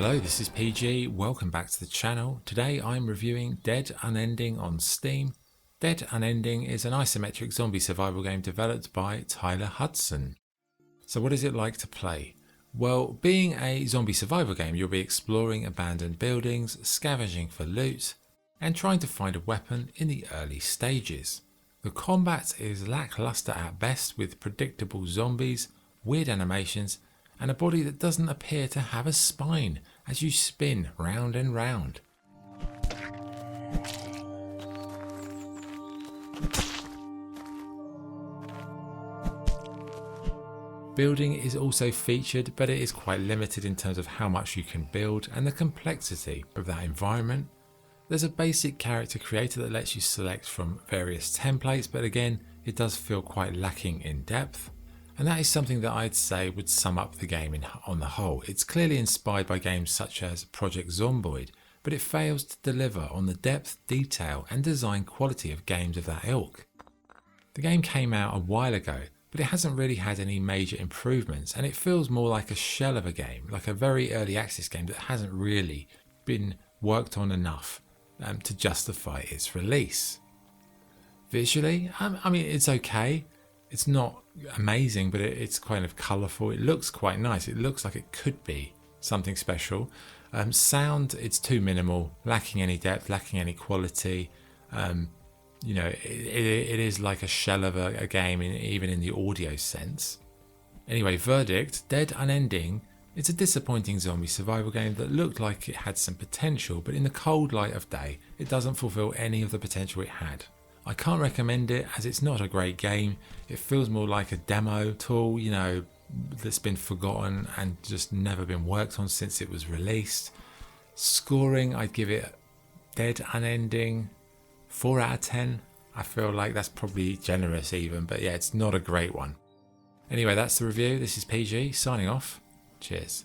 Hello, this is PG, welcome back to the channel. Today I'm reviewing Dead Unending on Steam. Dead Unending is an isometric zombie survival game developed by Tyler Hudson. So what is it like to play? Well, being a zombie survival game, you'll be exploring abandoned buildings, scavenging for loot, and trying to find a weapon in the early stages. The combat is lackluster at best, with predictable zombies, weird animations, and a body that doesn't appear to have a spine as you spin round and round. Building is also featured, but it is quite limited in terms of how much you can build and the complexity of that environment. There's a basic character creator that lets you select from various templates, but again, it does feel quite lacking in depth. And that is something that I'd say would sum up the game on the whole. It's clearly inspired by games such as Project Zomboid, but it fails to deliver on the depth, detail and design quality of games of that ilk. The game came out a while ago, but it hasn't really had any major improvements, and it feels more like a shell of a game, like a very early access game that hasn't really been worked on enough to justify its release. Visually, I mean, it's okay. It's not amazing, but it's kind of colourful. It looks quite nice. It looks like it could be something special. Sound, it's too minimal, lacking any depth, lacking any quality. You know, it is like a shell of a game, even in the audio sense. Anyway, verdict, Dead Unending. It's a disappointing zombie survival game that looked like it had some potential, but in the cold light of day, it doesn't fulfill any of the potential it had. I can't recommend it as it's not a great game. It feels more like a demo tool, you know, that's been forgotten and just never been worked on since it was released. Scoring, I'd give it Dead Unending 4 out of 10. I feel like that's probably generous even, but yeah, it's not a great one. Anyway, that's the review. This is PG signing off. Cheers.